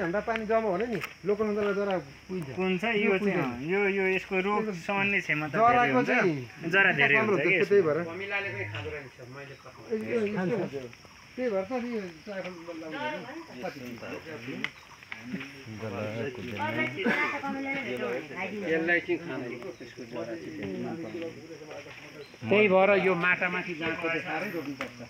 हान्दा पानी जम्मा हुने नि लोकल जरा पुन्छ यो चाहिँ यो यसको रोग सहने क्षमता धेरै हुन्छ जरा धेरै हुन्छ के त्यही भएर मिलाले पनि खाँदो रहेछ मैले त्यही भएर त यो चाखल त्यही भएर यो माटामाथि जाँको साह्रै रोप्नुपर्छ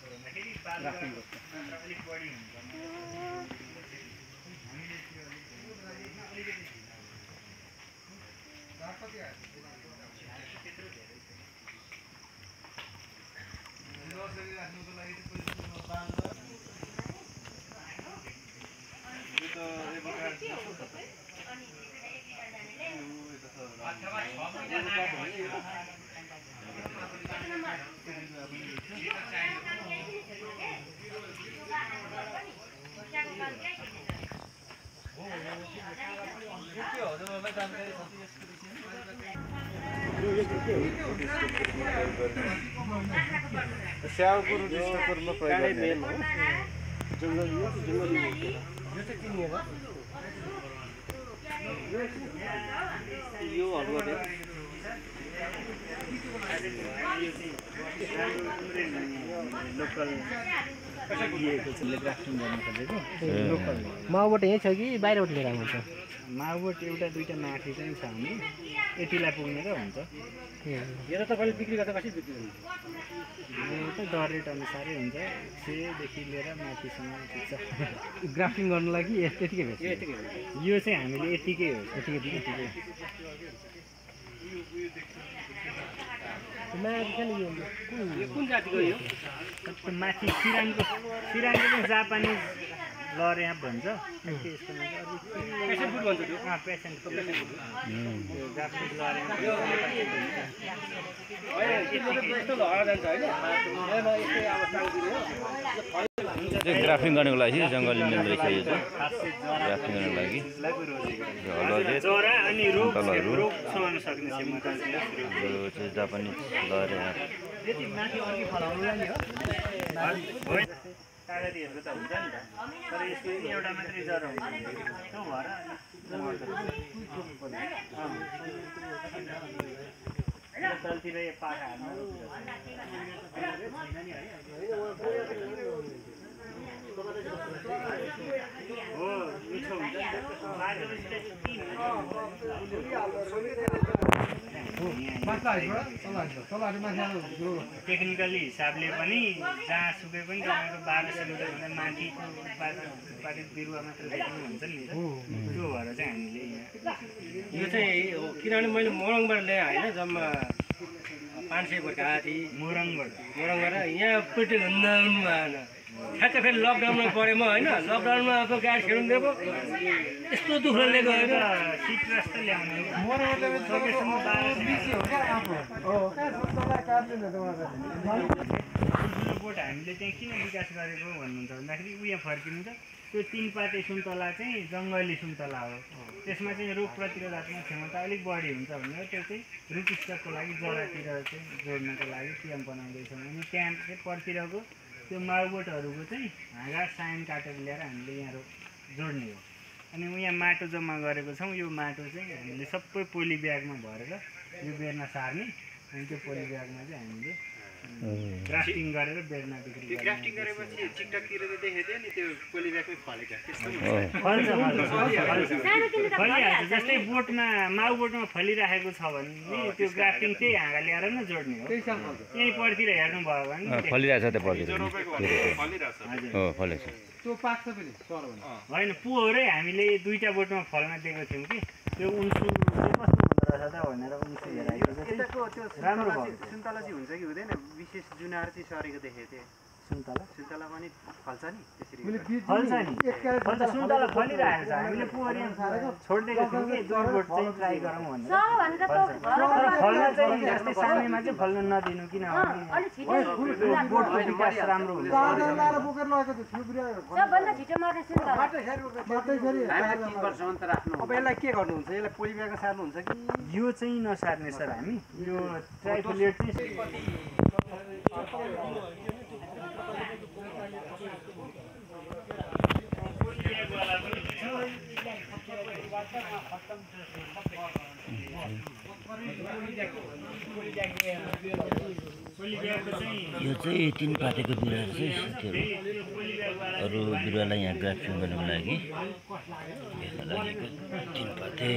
स्याउकुरु डिस्ट्रिक्टमा प्रयोग गर्ने हो जंगल यो चाहिँ किनिएर यो हलुवा दे लोकल दिएको छ ग्राफ्टिङ गर्न खोजेको लोकल माउबाट यही छ कि बाहिरबाट लिएर आउँछ माउबाट एउटा दुईटा माथि चाहिँ छ हामी यतिलाई पुग्ने र हुन्छ यो त तपाईले बिक्री गर्दा कसरी बिक्री हुन्छ यो त दर रेट अनुसारै हुन्छ 100 देखि लिएर माथिसम्म पुग्छ ग्राफ्टिङ गर्नलाई कि यतिकै बेच्छ यो चाहिँ हामीले यतिकै हो यतिकै कुन जातिको यो माथि सिराङको चाहिँ जापानिज लर्या भन्छ त्यसको नाम पेसेन्ट फुड भन्छ त्यो पेसेन्ट फुड जापानिज लर्या यस्तो लहरा जान्छ हैन यसमा यस्तै अब साउदिने हो ग्राफ्टिङ गर्नको लागि जङ्गली नेम रहेछ यो चाहिँ ग्राफ्टिङ गर्नको लागि जरा अनि रोग सहन सक्ने क्षमता छ यो चाहिँ जापानिज लर्या यति माथि अर्की फलाउनुलाई नि हो कागतीहरुको त हुन्छ नि त तर यसको एउटा मात्रै जरा हुन्छ त्यो भएर तलतिर पाखा हाल्नु हो मिठो हुन्छ टेक्निकली हिसाबले पनि जहाँ सुके पनि तपाईँको 1200 मिटरभन्दा माथिको उत्पादित बिरुवा मात्र देख्नु हुन्छ नि त्यो भएर चाहिँ हामीले यो चाहिँ किनभने मैले मोरङबाट ल्याएँ हैन जम्मा 500 को गाडी मोरङबाट यहाँ पुटे हुन्न भएन ठ्याक्क फेरि लकडाउनमा परे म हैन लकडाउनमा अब गाडी खेल्नु दिएको यस्तो दुःख लिएको हैन सिट रस्ता ल्याउने बोट हामीले चाहिँ किन विकास गरेको भन्नुहुन्छ भन्दाखेरि उयो फर्किनु त त्यो 3 पाते सुन्तला चाहिँ जङ्गली सुन्तला हो त्यसमा चाहिँ रोग प्रतिरोधात्मक क्षमता अलिक बढी हुन्छ भनेर त्यो चाहिँ रुट स्टकको लागि जरातिर चाहिँ जोड्नको लागि क्याम्प बनाउँदैछौँ अनि त्यहाँ चाहिँ परतिरको त्यो माउबोटहरूको चाहिँ हाँगा साइन काटेर ल्याएर हामीले यहाँ जोड्ने हो अनि यहाँ माटो जम्मा गरेको छौँ यो माटो चाहिँ हामीले सबै पोली ब्यागमा भरेर यो बेर्ना सार्ने अनि त्यो पोली ब्यागमा चाहिँ हामीले ग्राफ्टिङ गरेर बेर्ना बिक्री गर्ने ग्राफ्टिङ गरेपछि टिकटक तिर त देखेथे नि त्यो पोली ब्यागमै फलेको त्यस्तो फलिहाल्छ जस्तै बोटमा माउ बोटमा फलिराखेको छ भने त्यो ग्राफ्टिङ त्यही हाँगा ल्याएर नै जोड्ने हो यही परतिर हेर्नु भयो भने फलिरहेछ त्यो परतिर हो फलेछ त्यो पाक्छ पनि सर होइन पोहोरै हामीले 2टा बोटमा फल्न दिएको थियौँ कि त्यो उन्सु कस्तो हुँदो रहेछ त भनेर उन्सु हेराएको राम्रो भयो सुन्तला चाहिँ हुन्छ कि हुँदैन विशेष जुनार चाहिँ सरेको देखेको थिएँ सुन्तला पनि फल्छ नि त्यसरी फल्छ नि फल्छ सुन्तला फलिरहेको छ हामीले पोहोर छोडिदिएको थियौँ कि 2 बोट चाहिँ ट्राई गरौँ भनेर तर फल्न चाहिँ जस्तै सानैमा चाहिँ फल्न नदिनु किनभने बोटको विकास राम्रो हुन्छ अब यसलाई के गर्नुहुन्छ यसलाई पोली ब्यागमा सार्नुहुन्छ कि यो चाहिँ नसार्ने सर हामी यो ट्राइफोलेट चाहिँ यो चाहिँ 3 पातेको बिरुवाहरू चाहिँ साथीहरू अरू बिरुवालाई यहाँ ग्राफ्टिङ गर्नको लागि 3 पाते